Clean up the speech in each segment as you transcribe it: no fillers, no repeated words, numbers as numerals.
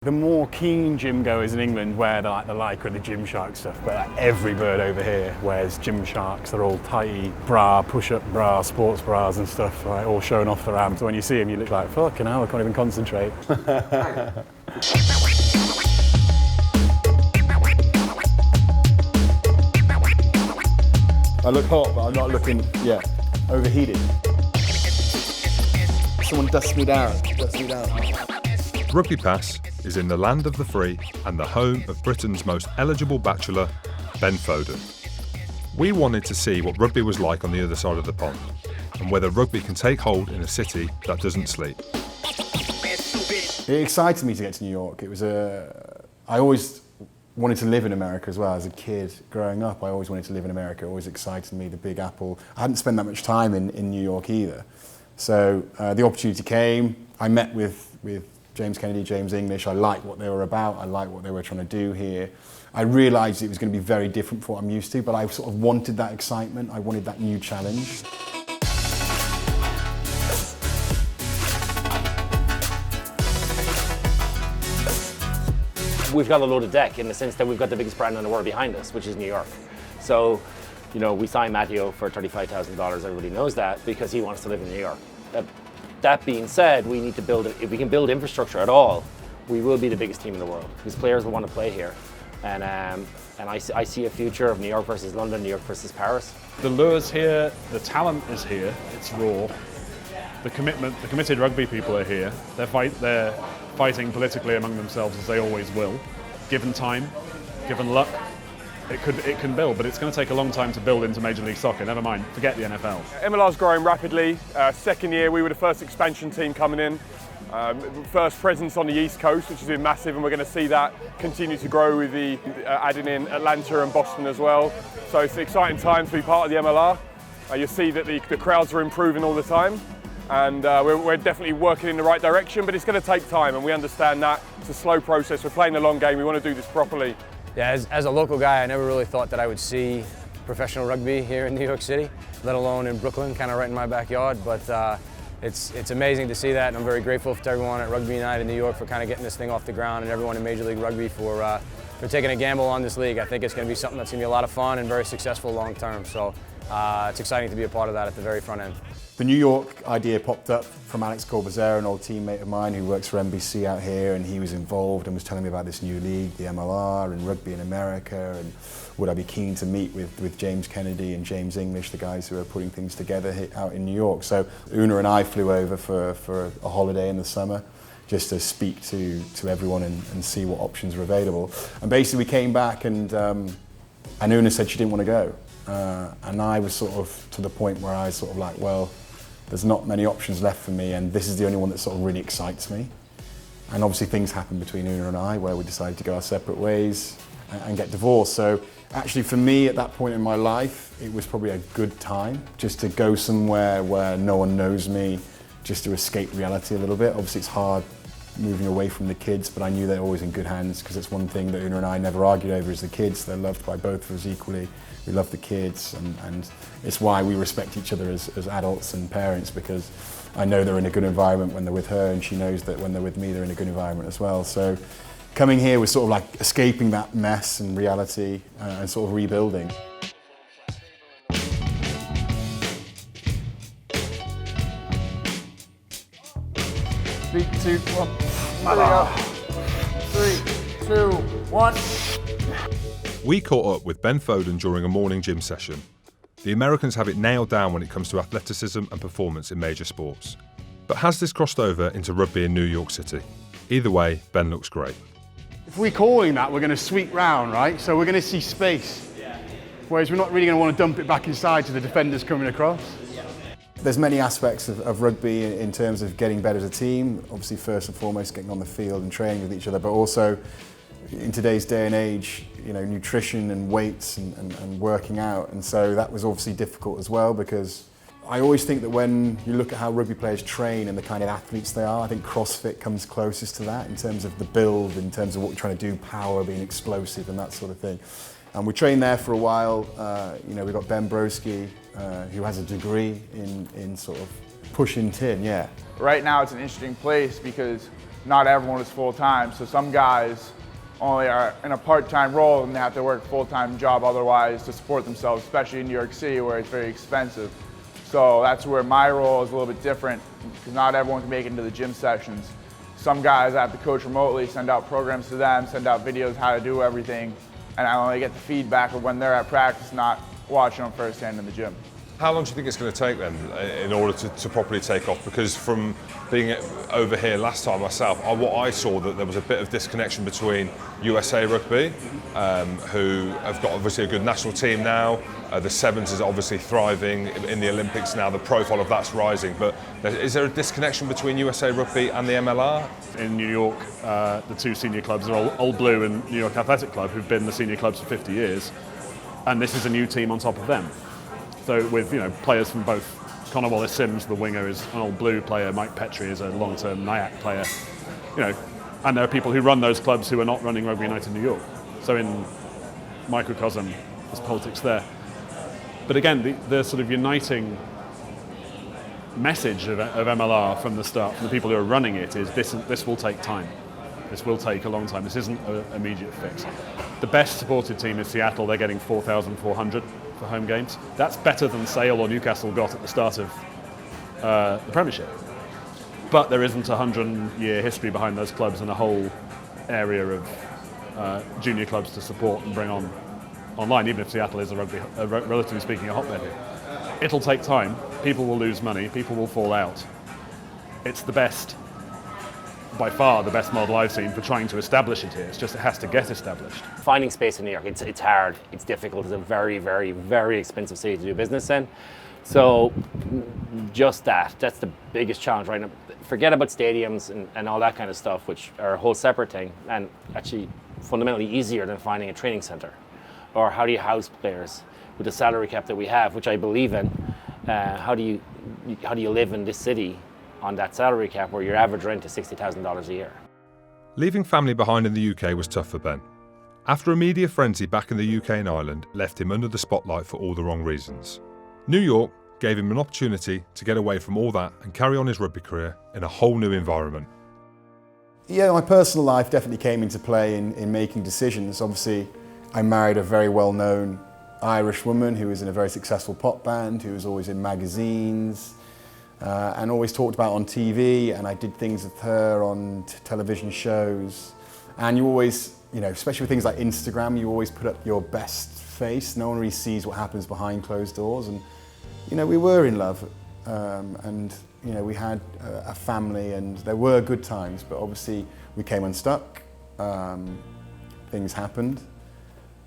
The more keen gym goers in England wear the Lycra, the Gymshark stuff, but every bird over here wears Gymsharks. They're all tighty bra, push-up bra, sports bras and stuff, right, all showing off their abs. So when you see them, you look like, fucking hell, I can't even concentrate. I look hot, but I'm not looking, overheated. Someone dust me down, RugbyPass is in the land of the free and the home of Britain's most eligible bachelor, Ben Foden. We wanted to see what rugby was like on the other side of the pond and whether rugby can take hold in a city that doesn't sleep. It excited me to get to New York. I always wanted to live in America as well. As a kid growing up, I always wanted to live in America. It always excited me, the Big Apple. I hadn't spent that much time in New York either. So the opportunity came. I met with James Kennedy, James English. I liked what they were about. I liked what they were trying to do here. I realised it was going to be very different from what I'm used to, but I sort of wanted that excitement. I wanted that new challenge. We've got a loaded deck in the sense that we've got the biggest brand in the world behind us, which is New York. So, we signed Matteo for $35,000. Everybody knows that because he wants to live in New York. That being said, we need to build it. If we can build infrastructure at all, we will be the biggest team in the world because players will want to play here. And I see a future of New York versus London, New York versus Paris. The lure's here, the talent is here, it's raw. The committed rugby people are here. They're fighting politically among themselves as they always will. Given time, given luck, it can build, but it's going to take a long time to build into Major League Soccer. Never mind, forget the NFL. MLR's growing rapidly. Second year, we were the first expansion team coming in. First presence on the East Coast, which has been massive, and we're going to see that continue to grow with the adding in Atlanta and Boston as well. So it's an exciting time to be part of the MLR. You'll see that the crowds are improving all the time, and we're definitely working in the right direction, but it's going to take time, and we understand that. It's a slow process. We're playing the long game. We want to do this properly. Yeah, as a local guy, I never really thought that I would see professional rugby here in New York City, let alone in Brooklyn, kind of right in my backyard. But it's amazing to see that, and I'm very grateful to everyone at Rugby United in New York for kind of getting this thing off the ground, and everyone in Major League Rugby for taking a gamble on this league. I think it's going to be something that's going to be a lot of fun and very successful long term. So it's exciting to be a part of that at the very front end. The New York idea popped up from Alex Corbazera, an old teammate of mine who works for NBC out here, and he was involved and was telling me about this new league, the MLR, and rugby in America, and would I be keen to meet with James Kennedy and James English, the guys who are putting things together out in New York. So Una and I flew over for a holiday in the summer just to speak to everyone and see what options were available. And basically we came back and Una said she didn't want to go. And I was sort of to the point where I was sort of like, well, there's not many options left for me, and this is the only one that sort of really excites me. And obviously things happened between Una and I where we decided to go our separate ways and get divorced. So actually for me at that point in my life, it was probably a good time just to go somewhere where no one knows me, just to escape reality a little bit. Obviously it's hard moving away from the kids, but I knew they're always in good hands because it's one thing that Una and I never argued over is the kids. They're loved by both of us equally. We love the kids, and it's why we respect each other as adults and parents, because I know they're in a good environment when they're with her, and she knows that when they're with me, they're in a good environment as well. So coming here was sort of like escaping that mess and reality and sort of rebuilding. 3, 2, 1. 3, 2, 1. We caught up with Ben Foden during a morning gym session. The Americans have it nailed down when it comes to athleticism and performance in major sports. But has this crossed over into rugby in New York City? Either way, Ben looks great. If we're calling that, we're going to sweep round, right? So we're going to see space. Whereas we're not really going to want to dump it back inside to the defenders coming across. There's many aspects of rugby in terms of getting better as a team. Obviously, first and foremost, getting on the field and training with each other, but also in today's day and age, nutrition and weights and working out. And so that was obviously difficult as well, because I always think that when you look at how rugby players train and the kind of athletes they are, I think CrossFit comes closest to that in terms of the build, in terms of what we're trying to do, power, being explosive and that sort of thing. And we trained there for a while. We've got Ben Broski, who has a degree in sort of pushing tin, Right now it's an interesting place because not everyone is full-time. So some guys only are in a part-time role and they have to work a full-time job otherwise to support themselves, especially in New York City where it's very expensive. So that's where my role is a little bit different, because not everyone can make it into the gym sessions. Some guys I have to coach remotely, send out programs to them, send out videos how to do everything, and I only get the feedback of when they're at practice, not watching them firsthand in the gym. How long do you think it's going to take then in order to properly take off? Because from being over here last time myself, what I saw that there was a bit of disconnection between USA Rugby, who have got obviously a good national team now. The Sevens is obviously thriving in the Olympics now. The profile of that's rising. But is there a disconnection between USA Rugby and the MLR? In New York, the two senior clubs are Old Blue and New York Athletic Club, who've been the senior clubs for 50 years. And this is a new team on top of them. So with players from both, Connor Wallace-Sims, the winger, is an Old Blue player. Mike Petrie is a long-term NIAC player. And there are people who run those clubs who are not running Rugby United New York. So in microcosm, there's politics there. But again, the sort of uniting message of MLR from the start, from the people who are running it, is this will take time. This will take a long time. This isn't an immediate fix. The best supported team is Seattle. They're getting 4,400 for home games. That's better than Sale or Newcastle got at the start of the Premiership. But there isn't a 100-year history behind those clubs and a whole area of junior clubs to support and bring on online, even if Seattle is relatively speaking, a hotbed here. It'll take time. People will lose money. People will fall out. It's the best, by far the best model I've seen for trying to establish it here. It's just it has to get established. Finding space in New York, it's hard, it's difficult. It's a very, very, very expensive city to do business in. So just that's the biggest challenge right now. Forget about stadiums and all that kind of stuff, which are a whole separate thing, and actually fundamentally easier than finding a training center. Or how do you house players with the salary cap that we have, which I believe in? How do you live in this city on that salary cap where your average rent is $60,000 a year? Leaving family behind in the UK was tough for Ben. After a media frenzy back in the UK and Ireland left him under the spotlight for all the wrong reasons. New York gave him an opportunity to get away from all that and carry on his rugby career in a whole new environment. Yeah, my personal life definitely came into play in making decisions. Obviously, I married a very well-known Irish woman who was in a very successful pop band, who was always in magazines, and always talked about on TV, and I did things with her on television shows. And you always, especially with things like Instagram, you always put up your best face. No one really sees what happens behind closed doors. And, we were in love, and, we had a family, and there were good times, but obviously we came unstuck. Things happened.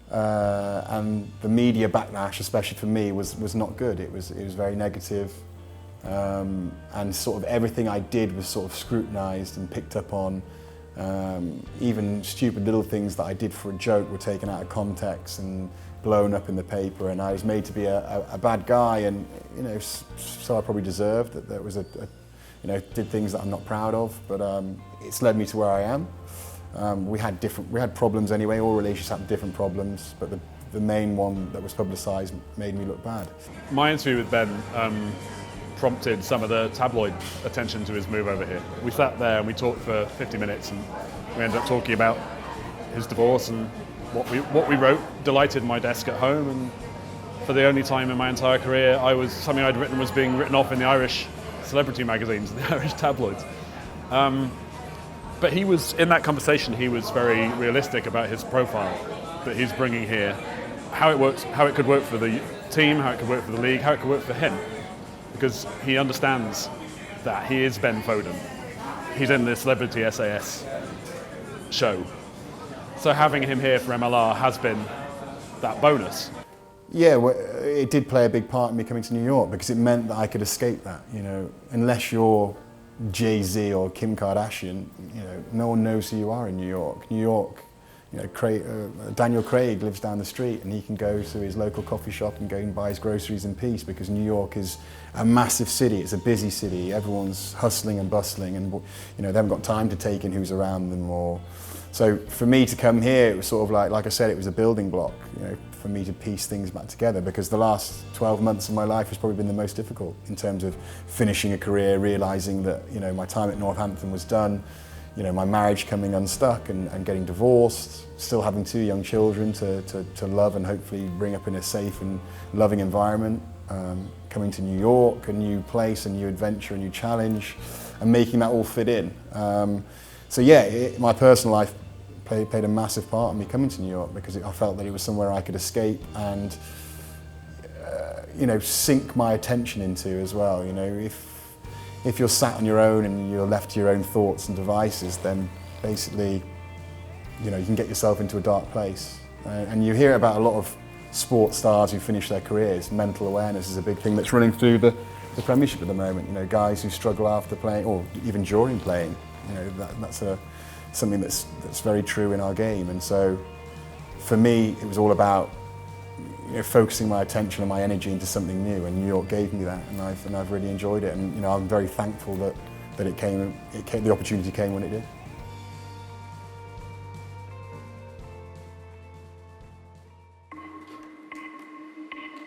And the media backlash, especially for me, was not good. It was very negative. And sort of everything I did was sort of scrutinised and picked up on. Even stupid little things that I did for a joke were taken out of context and blown up in the paper, and I was made to be a bad guy, and so I probably deserved that. There was did things that I'm not proud of, but it's led me to where I am. We had problems anyway. All relationships have different problems, but the main one that was publicised made me look bad. My interview with Ben prompted some of the tabloid attention to his move over here. We sat there and we talked for 50 minutes, and we ended up talking about his divorce and what we wrote delighted my desk at home. And for the only time in my entire career, something I'd written was being written off in the Irish celebrity magazines, the Irish tabloids. But he was, in that conversation, he was very realistic about his profile that he's bringing here, how it could work for the team, how it could work for the league, how it could work for him. Because he understands that he is Ben Foden. He's in the Celebrity SAS show. So having him here for MLR has been that bonus. Yeah, well, it did play a big part in me coming to New York, because it meant that I could escape that. Unless you're Jay-Z or Kim Kardashian, no one knows who you are in New York. New York, Daniel Craig lives down the street, and he can go to his local coffee shop and go and buy his groceries in peace, because New York is a massive city. It's a busy city. Everyone's hustling and bustling, and they haven't got time to take in who's around them. So for me to come here, it was sort of like I said, it was a building block, for me to piece things back together, because the last 12 months of my life has probably been the most difficult in terms of finishing a career, realising that my time at Northampton was done, my marriage coming unstuck and getting divorced, still having 2 young children to love and hopefully bring up in a safe and loving environment, coming to New York, a new place, a new adventure, a new challenge, and making that all fit in. So yeah, my personal life played a massive part in me coming to New York, because I felt that it was somewhere I could escape and sink my attention into as well. If you're sat on your own and you're left to your own thoughts and devices, then basically, you can get yourself into a dark place. And you hear about a lot of sports stars who finish their careers. Mental awareness is a big thing that's running through the Premiership at the moment. Guys who struggle after playing, or even during playing. That's something that's very true in our game. And so, for me, it was all about focusing my attention and my energy into something new, and New York gave me that, and I've really enjoyed it, and I'm very thankful that the opportunity came when it did.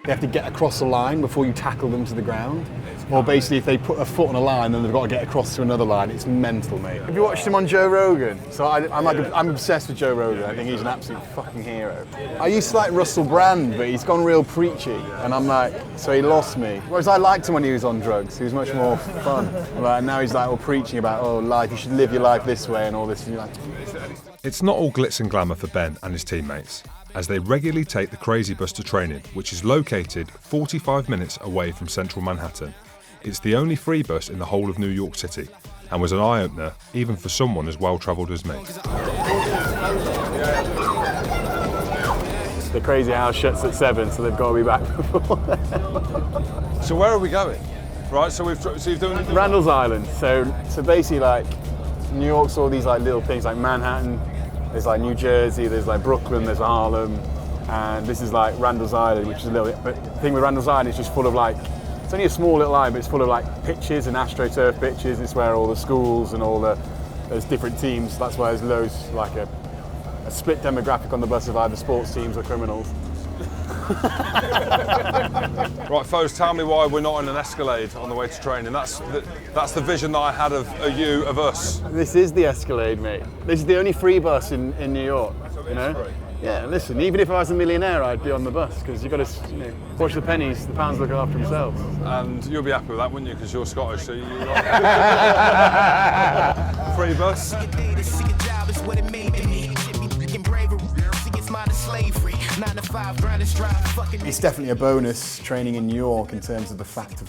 They have to get across the line before you tackle them to the ground. Or basically, if they put a foot on a line, then they've got to get across to another line. It's mental, mate. Have you watched him on Joe Rogan? So I'm obsessed with Joe Rogan. I think he's an absolute fucking hero. I used to like Russell Brand, but he's gone real preachy, and I'm like, so he lost me. Whereas I liked him when he was on drugs. He was much more fun. And now he's like all preaching about, life, you should live your life this way and all this. And you're like, it's not all glitz and glamour for Ben and his teammates, as they regularly take the Crazy Bus to training, which is located 45 minutes away from central Manhattan. It's the only free bus in the whole of New York City, and was an eye-opener even for someone as well-travelled as me. The Crazy House shuts at 7, so they've got to be back before then. So where are we going? Right, so you've done Randall's Island. So basically, like, New York's all these like little things, like Manhattan. There's like New Jersey, there's like Brooklyn, there's Harlem, and this is like Randall's Island, which is a little bit, but the thing with Randall's Island is just full of like, it's only a small little island, but it's full of like pitches and AstroTurf pitches. It's where all the schools and there's different teams. That's why there's loads, like a split demographic on the bus of either sports teams or criminals. Right, Foes, tell me why we're not in an Escalade on the way to training. That's the vision that I had of us. This is the Escalade, mate. This is the only free bus in New York, Yeah, listen, even if I was a millionaire, I'd be on the bus, because you've got to watch the pennies, the pounds look after themselves. And you'll be happy with that, wouldn't you, because you're Scottish, so free bus. It's definitely a bonus training in New York in terms of the fact of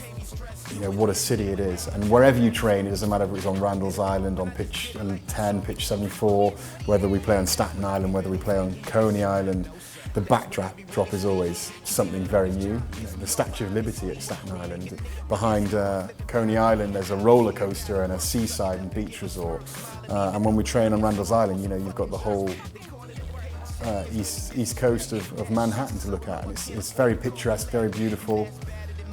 what a city it is, and wherever you train, it doesn't matter if it's on Randall's Island, on pitch 10, pitch 74, whether we play on Staten Island, whether we play on Coney Island, the backdrop is always something very new. The Statue of Liberty at Staten Island. Behind Coney Island, there's a roller coaster and a seaside and beach resort. And when we train on Randall's Island, you've got the whole east coast of Manhattan to look at, and it's very picturesque, very beautiful.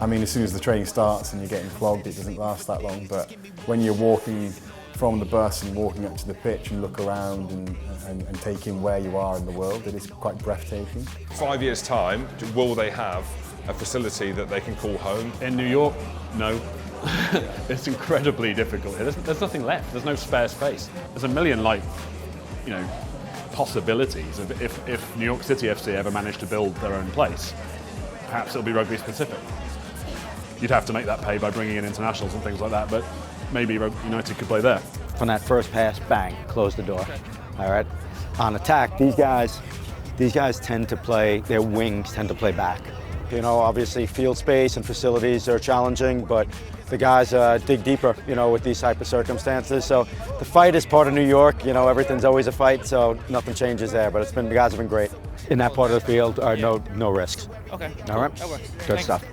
I mean, as soon as the training starts and you're getting flogged, it doesn't last that long, but when you're walking from the bus and walking up to the pitch and look around and take in where you are in the world, it is quite breathtaking. 5 years' time, will they have a facility that they can call home? In New York, no. It's incredibly difficult here. There's nothing left. There's no spare space. There's a million, possibilities of if New York City FC ever managed to build their own place. Perhaps it'll be rugby specific. You'd have to make that pay by bringing in internationals and things like that, but maybe United could play there. On that first pass, bang, close the door. All right. On attack, these guys tend to play, their wings tend to play back. Obviously field space and facilities are challenging, but the guys dig deeper, with these type of circumstances. So the fight is part of New York. Everything's always a fight, so nothing changes there. But the guys have been great. In that part of the field, no risks. Okay. All right. That works. Good stuff.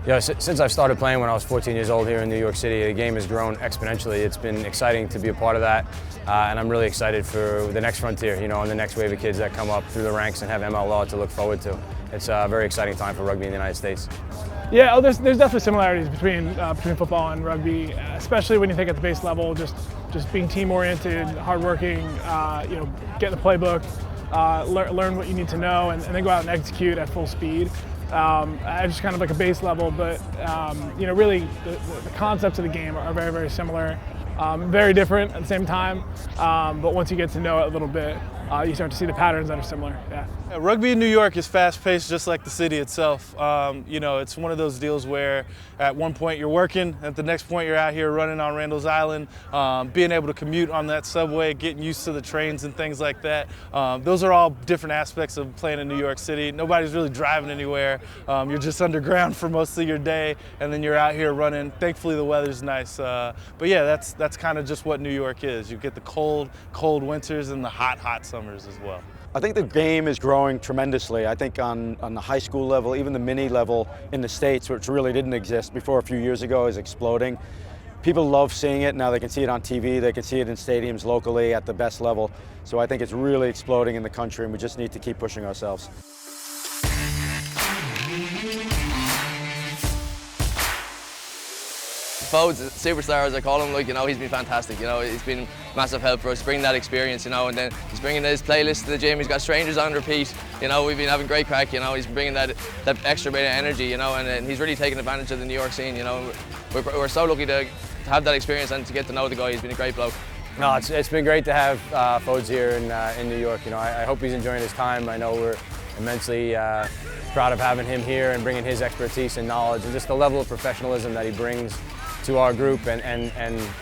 Yeah, since I've started playing when I was 14 years old here in New York City, the game has grown exponentially. It's been exciting to be a part of that, and I'm really excited for the next frontier, and the next wave of kids that come up through the ranks and have MLR to look forward to. It's a very exciting time for rugby in the United States. Yeah, there's definitely similarities between football and rugby, especially when you think at the base level, just being team-oriented, hardworking, get the playbook, learn what you need to know, and then go out and execute at full speed. Just kind of like a base level, but really the concepts of the game are very, very similar. Very different at the same time, but once you get to know it a little bit, you start to see the patterns that are similar. Yeah. Rugby in New York is fast-paced, just like the city itself. You know, it's one of those deals where at one point you're working, at the next point you're out here running on Randall's Island, being able to commute on that subway, getting used to the trains and things like that. Those are all different aspects of playing in New York City. Nobody's really driving anywhere. You're just underground for most of your day, and then you're out here running. Thankfully, the weather's nice. But yeah, that's kind of just what New York is. You get the cold winters and the hot summers as well. I think the game is growing tremendously. I think on the high school level, even the mini level in the States, which really didn't exist before a few years ago, is exploding. People love seeing it. Now they can see it on TV, they can see it in stadiums locally at the best level. So I think it's really exploding in the country, and we just need to keep pushing ourselves. Fodes, superstar as I call him, like, you know, he's been fantastic. You know, he's been massive help for us, bringing that experience, you know, and then he's bringing his playlist to the gym. He's got strangers on repeat. You know, we've been having great crack. You know, he's bringing that extra bit of energy. You know, and he's really taking advantage of the New York scene. You know, we're so lucky to have that experience and to get to know the guy. He's been a great bloke. No, it's been great to have Fodes here in New York. You know, I hope he's enjoying his time. I know we're immensely proud of having him here and bringing his expertise and knowledge and just the level of professionalism that he brings to our group, and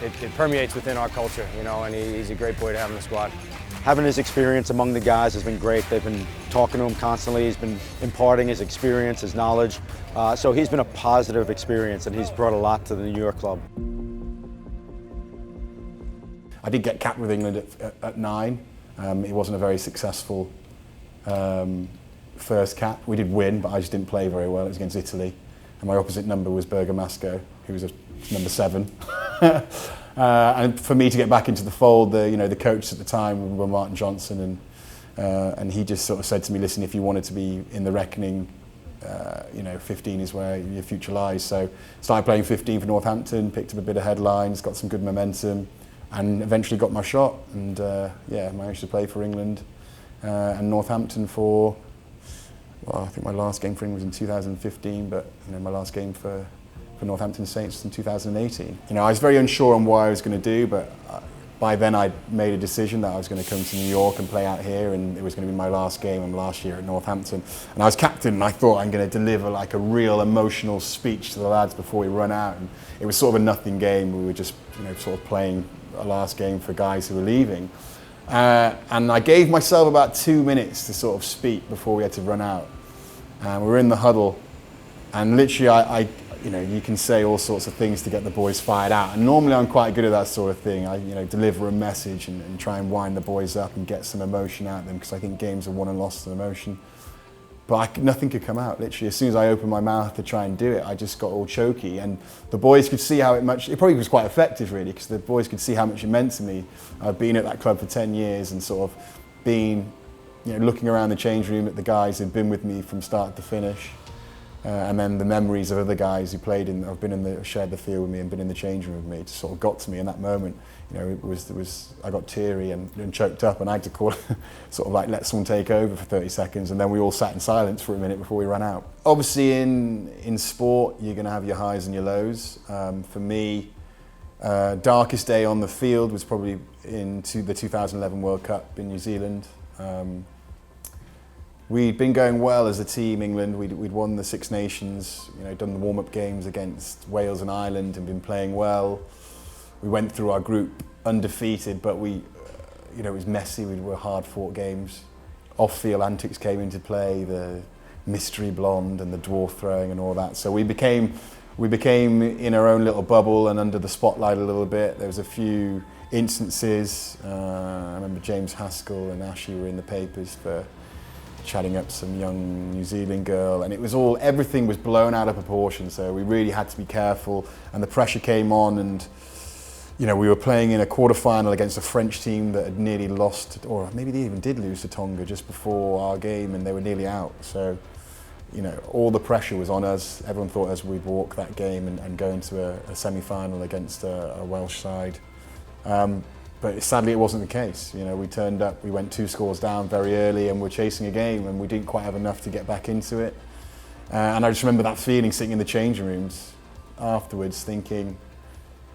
it permeates within our culture, you know, and he's a great boy to have in the squad. Having his experience among the guys has been great. They've been talking to him constantly. He's been imparting his experience, his knowledge. So he's been a positive experience, and he's brought a lot to the New York club. I did get capped with England at 9. It wasn't a very successful first cap. We did win, but I just didn't play very well. It was against Italy. And my opposite number was Bergamasco, who was number 7. And for me to get back into the fold, the coach at the time were Martin Johnson, and he just sort of said to me, listen, if you wanted to be in the reckoning, 15 is where your future lies. So started playing 15 for Northampton, picked up a bit of headlines, got some good momentum, and eventually got my shot. And managed to play for England and Northampton for, well, I think my last game for England was in 2015, but my last game for Northampton Saints in 2018. I was very unsure on what I was going to do, but by then I'd made a decision that I was going to come to New York and play out here, and it was going to be my last game last year at Northampton. And I was captain, and I thought I'm going to deliver like a real emotional speech to the lads before we run out. And it was sort of a nothing game. We were just sort of playing a last game for guys who were leaving. And I gave myself about 2 minutes to sort of speak before we had to run out. And we were in the huddle, and literally you can say all sorts of things to get the boys fired out. And normally I'm quite good at that sort of thing. I deliver a message and try and wind the boys up and get some emotion out of them, because I think games are won and lost in emotion. But nothing could come out. Literally, as soon as I opened my mouth to try and do it, I just got all choky. And the boys could see how it probably was quite effective, really, because the boys could see how much it meant to me. I've been at that club for 10 years and sort of been, looking around the change room at the guys who've been with me from start to finish. And then the memories of other guys who shared the field with me and been in the change room with me, just sort of got to me in that moment. I got teary and choked up, and I had to call, sort of like let someone take over for 30 seconds, and then we all sat in silence for a minute before we ran out. Obviously in sport, you're going to have your highs and your lows. For me, darkest day on the field was probably into the 2011 World Cup in New Zealand. We'd been going well as a team, England. We'd won the Six Nations, done the warm-up games against Wales and Ireland and been playing well. We went through our group undefeated, but it was messy. We were hard-fought games. Off-field antics came into play, the mystery blonde and the dwarf throwing and all that. So we became in our own little bubble and under the spotlight a little bit. There was a few instances. I remember James Haskell and Ashley were in the papers for chatting up some young New Zealand girl, and everything was blown out of proportion, so we really had to be careful, and the pressure came on, and we were playing in a quarter-final against a French team that had nearly lost, or maybe they even did lose to Tonga just before our game, and they were nearly out. So all the pressure was on us. Everyone thought we'd walk that game and go into a semi-final against a Welsh side. But sadly, it wasn't the case. We turned up, we went 2 scores down very early, and we're chasing a game, and we didn't quite have enough to get back into it. And I just remember that feeling, sitting in the changing rooms afterwards, thinking,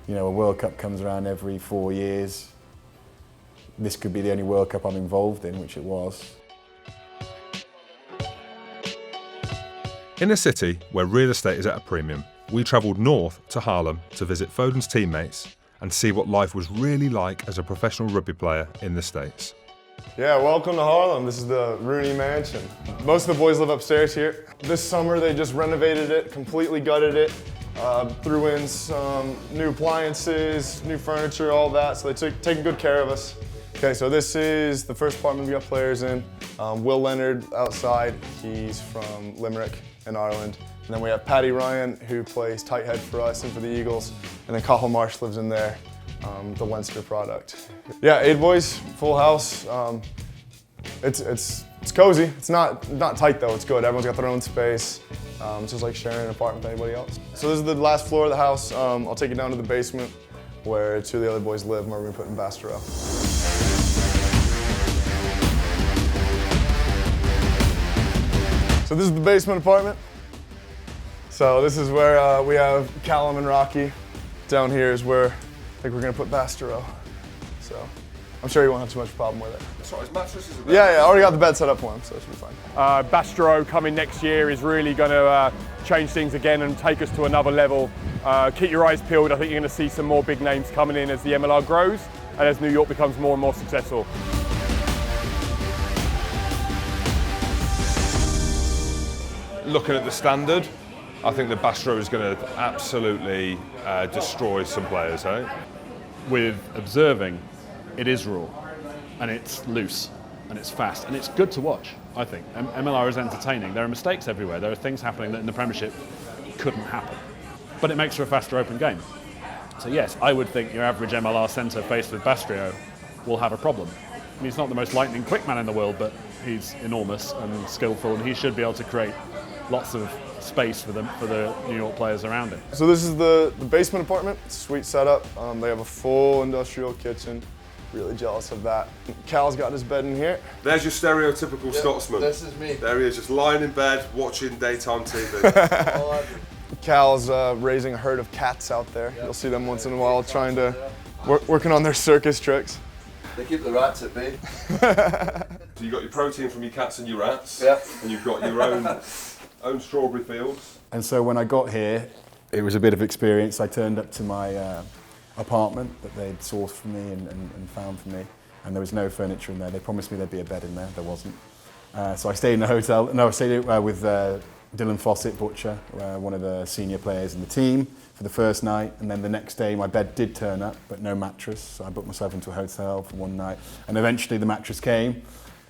You know, a World Cup comes around every 4 years. This could be the only World Cup I'm involved in, which it was. In a city where real estate is at a premium, we travelled north to Harlem to visit Foden's teammates and see what life was really like as a professional rugby player in the States. Yeah, welcome to Harlem. This is the Rooney Mansion. Most of the boys live upstairs here. This summer they just renovated it, completely gutted it, threw in some new appliances, new furniture, all that, so they taking good care of us. Okay, so this is the first apartment we got players in. Will Leonard outside, he's from Limerick in Ireland. And then we have Paddy Ryan, who plays tight head for us and for the Eagles. And then Cathal Marsh lives in there, the Leinster product. Yeah, 8 boys, full house. It's cozy. It's not tight though, it's good. Everyone's got their own space. It's just like sharing an apartment with anybody else. So this is the last floor of the house. I'll take you down to the basement where 2 of the other boys live, and we're gonna put in Bastero. So this is the basement apartment. So this is where we have Callum and Rocky. Down here is where I think we're gonna put Bastero. So I'm sure you won't have too much problem with it. That's right, his mattress is a bed. Yeah, I already got the bed set up for him, so it should be fine. Bastero coming next year is really going to change things again and take us to another level. Keep your eyes peeled. I think you're going to see some more big names coming in as the MLR grows and as New York becomes more and more successful. Looking at the standard, I think the Bastero is going to absolutely destroy some players, eh? With observing, it is raw, and it's loose, and it's fast, and it's good to watch, I think. MLR is entertaining. There are mistakes everywhere. There are things happening that in the Premiership couldn't happen. But it makes for a faster open game. So yes, I would think your average MLR centre faced with Bastero will have a problem. I mean, he's not the most lightning quick man in the world, but he's enormous and skillful, and he should be able to create lots of space for the New York players around him. So this is the basement apartment. Sweet setup. They have a full industrial kitchen. Really jealous of that. Cal's got his bed in here. There's your stereotypical Scotsman. This is me. There he is, just lying in bed, watching daytime TV. Cal's raising a herd of cats out there. You'll see them once in a while trying to, working on their circus tricks. They keep the rats at bay. So you've got your protein from your cats and your rats. Yeah. And you've got your own strawberry fields. And so when I got here, it was a bit of experience. I turned up to my apartment that they'd sourced for me and found for me, and there was no furniture in there. They promised me there'd be a bed in there. There wasn't. So I stayed in a hotel. No, I stayed with Dylan Fawcett, Butcher, one of the senior players in the team, for the first night, and then the next day my bed did turn up, but no mattress. So I booked myself into a hotel for one night, and eventually the mattress came.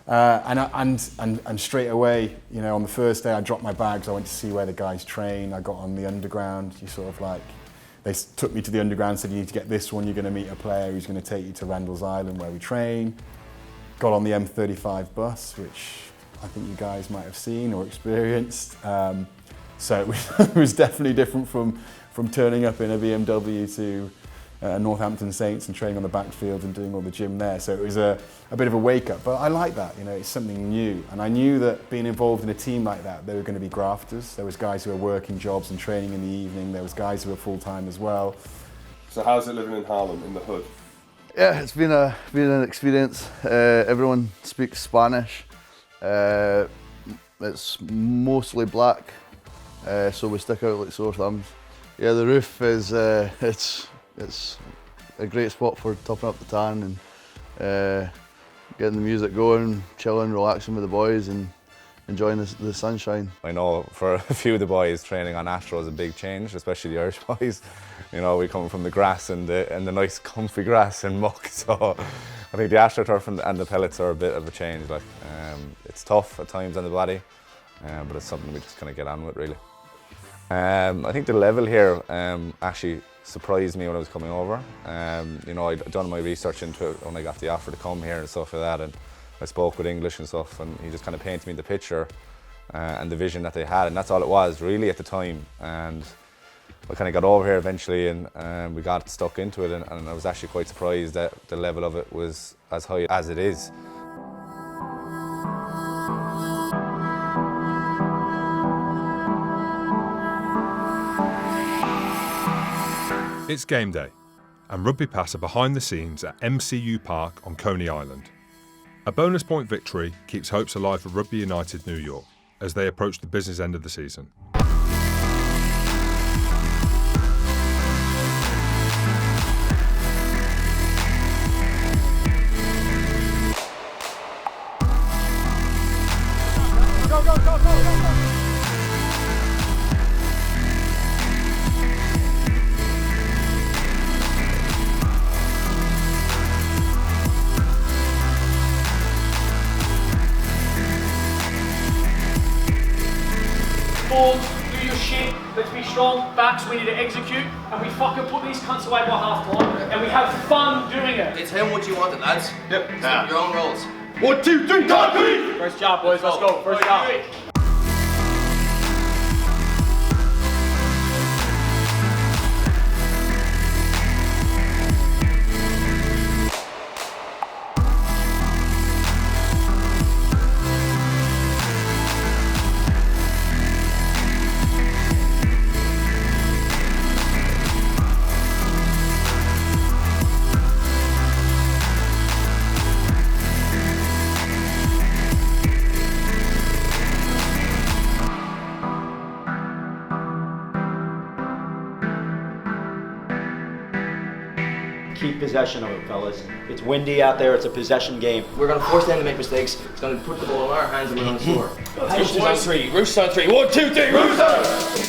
And straight away, you know, on the first day I dropped my bags. I went to see where the guys train. I got on the underground. You sort of like, they took me to the underground, said you need to get this one. You're going to meet a player who's going to take you to Randall's Island where we train. Got on the M35 bus, which I think you guys might have seen or experienced. So it was definitely different from turning up in a BMW to Northampton Saints and training on the backfield and doing all the gym there. So it was a bit of a wake up, but I like that, you know, it's something new. And I knew that being involved in a team like that, there were going to be grafters. There was guys who were working jobs and training in the evening. There was guys who were full-time as well. So how's it living in Harlem, in the hood? Yeah, it's been an experience. Everyone speaks Spanish. It's mostly black, so we stick out like sore thumbs. Yeah, the roof is it's a great spot for topping up the tan and getting the music going, chilling, relaxing with the boys and enjoying the sunshine. I know for a few of the boys, training on Astro is a big change, especially the Irish boys. You know, we come from the grass and the nice comfy grass and muck, so I think the AstroTurf and the pellets are a bit of a change. Like, it's tough at times on the body, but it's something we just kind of get on with, really. I think the level here actually surprised me when I was coming over. You know, I'd done my research into it when I got the offer to come here and stuff like that, and I spoke with English and stuff, and he just kind of painted me the picture and the vision that they had, and that's all it was really at the time. And I kind of got over here eventually, and we got stuck into it, and I was actually quite surprised that the level of it was as high as it is. It's game day, and RugbyPass are behind the scenes at MCU Park on Coney Island. A bonus point victory keeps hopes alive for Rugby United New York as they approach the business end of the season. Go, go, go, go, go, go! Forwards, do your shit, let's be strong. Backs, we need to execute, and we fucking put these cunts away by half time, and we have fun doing it. It's him what you wanted, lads. Yep. Your own roles. 1, 2, 3, concrete! First job, boys, let's go. First job. Keep possession of it, fellas. It's windy out there, it's a possession game. We're going to force them to make mistakes. It's going to put the ball in our hands and we're going to score. Roosters on 3, Roosters on 3. 1, 2, 3, Roosters!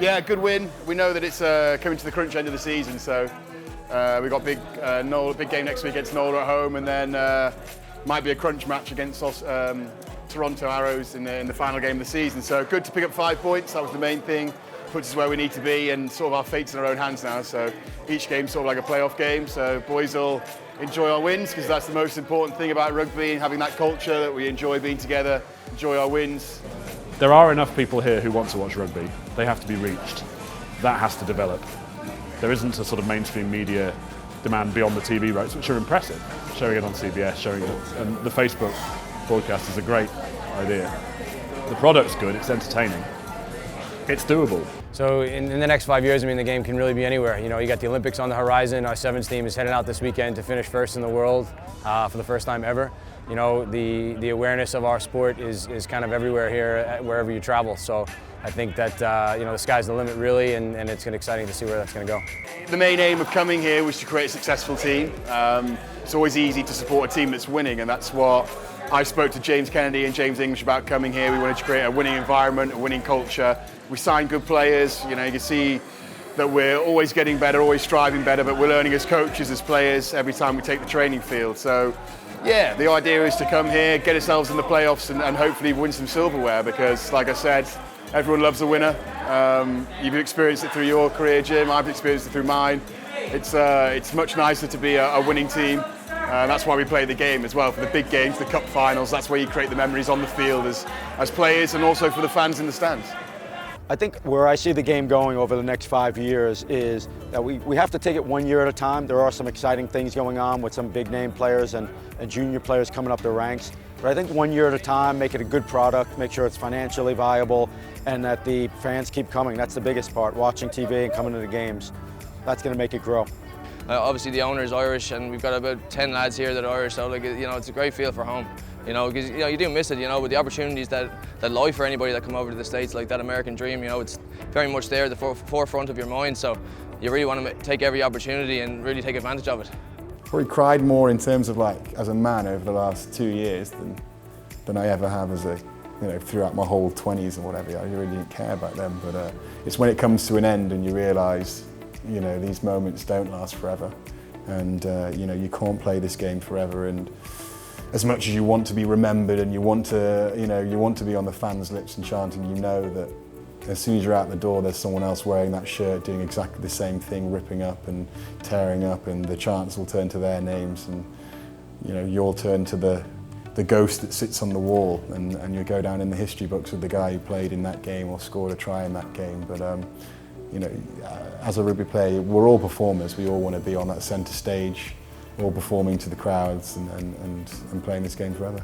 Yeah, good win. We know that it's coming to the crunch end of the season, so we've got big game next week against Nola at home, and then might be a crunch match against Toronto Arrows in the final game of the season. So good to pick up 5 points. That was the main thing. Puts us where we need to be, and sort of our fate's in our own hands now. So each game's sort of like a playoff game. So boys will enjoy our wins, because that's the most important thing about rugby, and having that culture that we enjoy being together, enjoy our wins. There are enough people here who want to watch rugby. They have to be reached. That has to develop. There isn't a sort of mainstream media demand beyond the TV rights, which are impressive. Showing it on CBS, showing it, and the Facebook broadcast is a great idea. The product's good, it's entertaining. It's doable. So in the next 5 years, I mean, the game can really be anywhere. You know, you got the Olympics on the horizon. Our sevens team is heading out this weekend to finish first in the world for the first time ever. You know, the awareness of our sport is kind of everywhere here, wherever you travel. So I think that, you know, the sky's the limit really, and it's exciting to see where that's going to go. The main aim of coming here was to create a successful team. It's always easy to support a team that's winning, and that's what I spoke to James Kennedy and James English about coming here. We wanted to create a winning environment, a winning culture. We signed good players. You know, you can see that we're always getting better, always striving better, but we're learning as coaches, as players, every time we take the training field. So, yeah, the idea is to come here, get ourselves in the playoffs, and hopefully win some silverware, because, like I said, everyone loves a winner. You've experienced it through your career, Jim. I've experienced it through mine. It's much nicer to be a winning team. That's why we play the game as well, for the big games, the cup finals. That's where you create the memories on the field as players, and also for the fans in the stands. I think where I see the game going over the next 5 years is that we have to take it 1 year at a time. There are some exciting things going on with some big name players and junior players coming up the ranks. But I think 1 year at a time, make it a good product, make sure it's financially viable, and that the fans keep coming. That's the biggest part, watching TV and coming to the games. That's going to make it grow. Obviously the owner is Irish, and we've got about 10 lads here that are Irish, so you know, it's a great feel for home. You know, because you do miss it, you know, with the opportunities that lie for anybody that come over to the States, like that American dream, you know, it's very much there at the forefront of your mind, so you really want to take every opportunity and really take advantage of it. Probably cried more in terms of as a man over the last 2 years than I ever have as throughout my whole 20s and whatever. I really didn't care about them, but it's when it comes to an end and you realise, you know, these moments don't last forever, and you know, you can't play this game forever. And as much as you want to be remembered and you want to be on the fans' lips and chanting, you know that as soon as you're out the door, there's someone else wearing that shirt doing exactly the same thing, ripping up and tearing up, and the chants will turn to their names, and you'll turn to the ghost that sits on the wall, and you'll go down in the history books with the guy who played in that game or scored a try in that game. But as a rugby player, we're all performers. We all want to be on that centre stage, all performing to the crowds and playing this game forever.